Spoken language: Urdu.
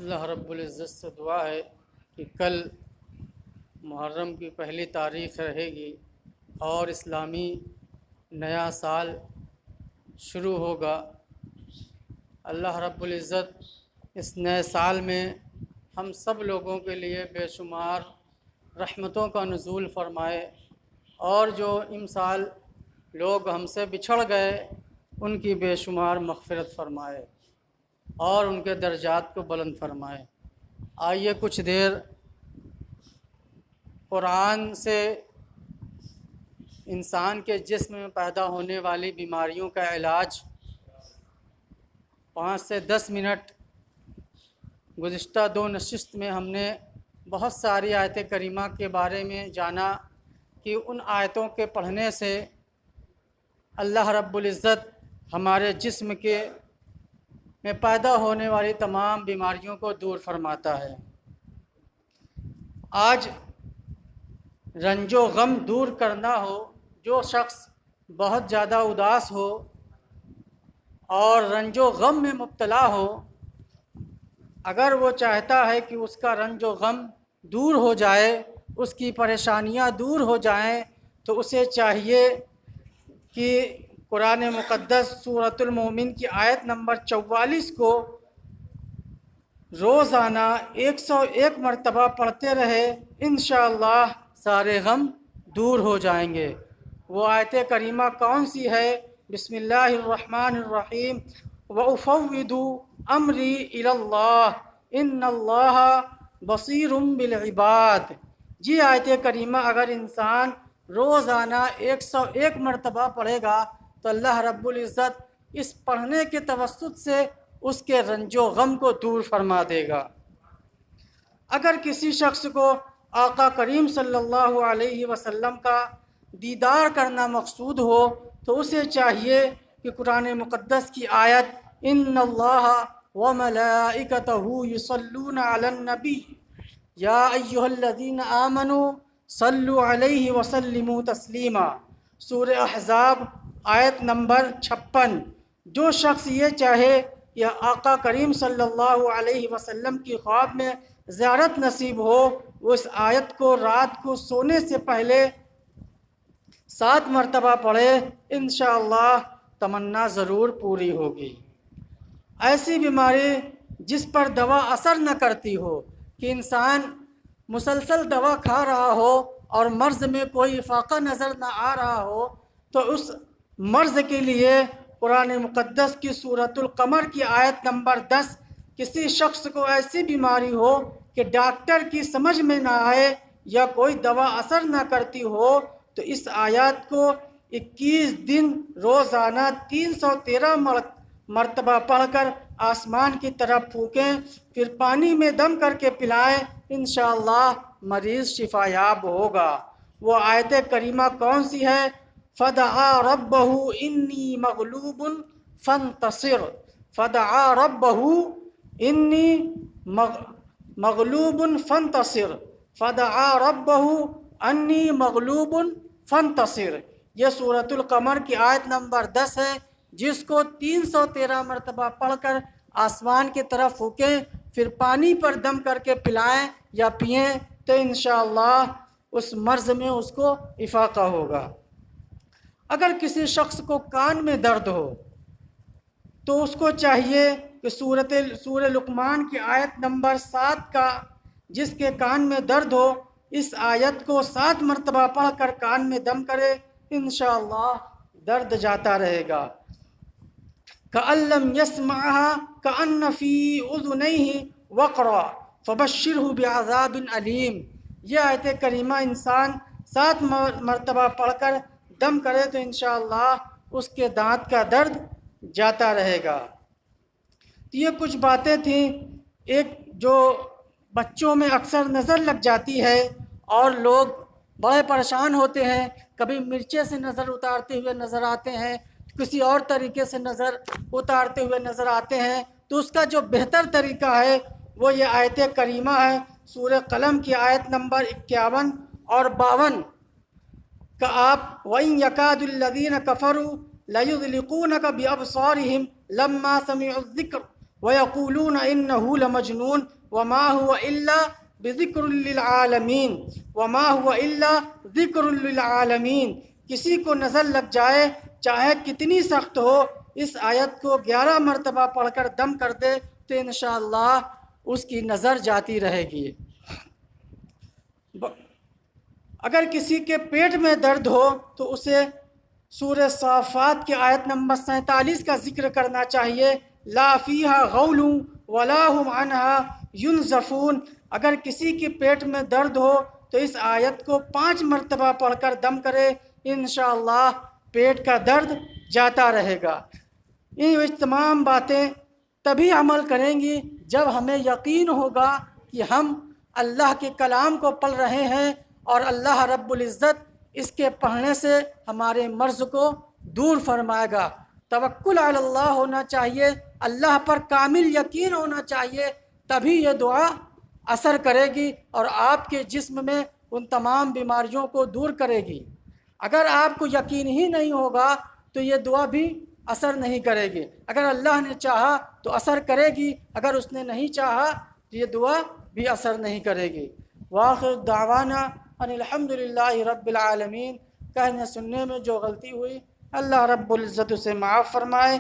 اللہ رب العزت سے دعا ہے کہ کل محرم کی پہلی تاریخ رہے گی اور اسلامی نیا سال شروع ہوگا۔ اللہ رب العزت اس نئے سال میں ہم سب لوگوں کے لیے بے شمار رحمتوں کا نزول فرمائے، اور جو امسال لوگ ہم سے بچھڑ گئے ان کی بے شمار مغفرت فرمائے اور ان کے درجات کو بلند فرمائے۔ آئیے کچھ دیر قرآن سے انسان کے جسم میں پیدا ہونے والی بیماریوں کا علاج 5 سے 10 منٹ گزشتہ 2 نشست میں ہم نے بہت ساری آیت کریمہ کے بارے میں جانا کہ ان آیتوں کے پڑھنے سے اللہ رب العزت ہمارے جسم کے میں پیدا ہونے والی تمام بیماریوں کو دور فرماتا ہے۔ آج رنج و غم دور کرنا ہو، جو شخص بہت زیادہ اداس ہو اور رنج و غم میں مبتلا ہو، اگر وہ چاہتا ہے کہ اس کا رنج و غم دور ہو جائے، اس کی پریشانیاں دور ہو جائیں، تو اسے چاہیے کہ قرآن مقدس سورۃ المومن کی آیت نمبر 44 کو روزانہ 101 مرتبہ پڑھتے رہے، انشاءاللہ سارے غم دور ہو جائیں گے۔ وہ آیت کریمہ کون سی ہے؟ بسم اللہ الرحمن الرحیم، وَأُفَوِّضُ أَمْرِي إِلَى اللَّهِ إِنَّ اللَّهَ بَصِيرٌ بِالْعِبَادِ۔ یہ آیت کریمہ اگر انسان روزانہ 101 مرتبہ پڑھے گا تو اللہ رب العزت اس پڑھنے کے توسط سے اس کے رنج و غم کو دور فرما دے گا۔ اگر کسی شخص کو آقا کریم صلی اللہ علیہ وسلم کا دیدار کرنا مقصود ہو تو اسے چاہیے کہ قرآن مقدس کی آیت ان اللہ وملائکتہ یصلون علی النبی یا ایھا الذین آمنوا صلوا علیہ وسلموا تسلیما، سورہ احزاب آیت نمبر 56۔ جو شخص یہ چاہے کہ آقا کریم صلی اللہ علیہ وسلم کی خواب میں زیارت نصیب ہو، وہ اس آیت کو رات کو سونے سے پہلے 7 مرتبہ پڑھے، انشاءاللہ تمنا ضرور پوری ہوگی۔ ایسی بیماری جس پر دوا اثر نہ کرتی ہو، کہ انسان مسلسل دوا کھا رہا ہو اور مرض میں کوئی افاقہ نظر نہ آ رہا ہو، تو اس مرض کے لیے قرآن مقدس کی سورۃ القمر کی آیت نمبر 10، کسی شخص کو ایسی بیماری ہو کہ ڈاکٹر کی سمجھ میں نہ آئے یا کوئی دوا اثر نہ کرتی ہو، تو اس آیات کو 21 دن روزانہ 313 مرتبہ پڑھ کر آسمان کی طرف پھونکیں، پھر پانی میں دم کر کے پلائیں، انشاءاللہ مریض شفا یاب ہوگا۔ وہ آیت کریمہ کون سی ہے؟ فدعا ربہ انی مغلوب فانتصر، فدعا ربہ انی مغلوب فانتصر، فدعا ربہ انی مغلوب فانتصر۔ یہ سورۃ القمر کی آیت نمبر 10 ہے، جس کو 313 مرتبہ پڑھ کر آسمان کی طرف پھونکیں، پھر پانی پر دم کر کے پلائیں یا پئیں، تو انشاءاللہ اس مرض میں اس کو افاقہ ہوگا۔ اگر کسی شخص کو کان میں درد ہو تو اس کو چاہیے کہ سورہ لقمان کی آیت نمبر 7 کا، جس کے کان میں درد ہو، اس آیت کو 7 مرتبہ پڑھ کر کان میں دم کرے، انشاءاللہ درد جاتا رہے گا۔ كأن لم يسمعها كأن في أذنيه وقرا فبشره بعذاب أليم۔ یہ آیت کریمہ انسان 7 مرتبہ پڑھ کر دم کرے تو انشاءاللہ اس کے دانت کا درد جاتا رہے گا۔ تو یہ کچھ باتیں تھیں، ایک جو بچوں میں اکثر نظر لگ جاتی ہے اور لوگ بڑے پریشان ہوتے ہیں، کبھی مرچے سے نظر اتارتے ہوئے نظر آتے ہیں، کسی اور طریقے سے نظر اتارتے ہوئے نظر آتے ہیں، تو اس کا جو بہتر طریقہ ہے وہ یہ آیت کریمہ ہے، سورہ قلم کی آیت نمبر 51 اور 52 کہ آپ وَإِن يَكَادُ الَّذِينَ كَفَرُوا لَيُزْلِقُونَكَ بِأَبْصَارِهِمْ لَمَّا سَمِعُوا الذِّكْرَ وَيَقُولُونَ إِنَّهُ لَمَجْنُونٌ وَمَا هُوَ إِلَّا بِذِكْرٍ لِّلْعَالَمِينَ وَمَا هُوَ إِلَّا ذِكْرٌ لِّلْعَالَمِينَ۔ کسی کو نظر لگ جائے چاہے کتنی سخت ہو، اس آیت کو 11 مرتبہ پڑھ کر دم کر دے تو انشاءاللہ اس کی نظر جاتی رہے گی۔ اگر کسی کے پیٹ میں درد ہو تو اسے سورہ صافات کی آیت نمبر 47 کا ذکر کرنا چاہیے، لا فیہا غول ولا هم عنہا ینزفون۔ اگر کسی کے پیٹ میں درد ہو تو اس آیت کو 5 مرتبہ پڑھ کر دم کرے، انشاءاللہ پیٹ کا درد جاتا رہے گا۔ یہ تمام باتیں تبھی عمل کریں گی جب ہمیں یقین ہوگا کہ ہم اللہ کے کلام کو پڑھ رہے ہیں اور اللہ رب العزت اس کے پڑھنے سے ہمارے مرض کو دور فرمائے گا۔ توکل علی اللہ ہونا چاہیے، اللہ پر کامل یقین ہونا چاہیے، تبھی یہ دعا اثر کرے گی اور آپ کے جسم میں ان تمام بیماریوں کو دور کرے گی۔ اگر آپ کو یقین ہی نہیں ہوگا تو یہ دعا بھی اثر نہیں کرے گی۔ اگر اللہ نے چاہا تو اثر کرے گی، اگر اس نے نہیں چاہا تو یہ دعا بھی اثر نہیں کرے گی۔ وآخر دعوانا ان الحمدللہ رب العالمین۔ کہنے سننے میں جو غلطی ہوئی اللہ رب العزت اسے معاف فرمائے۔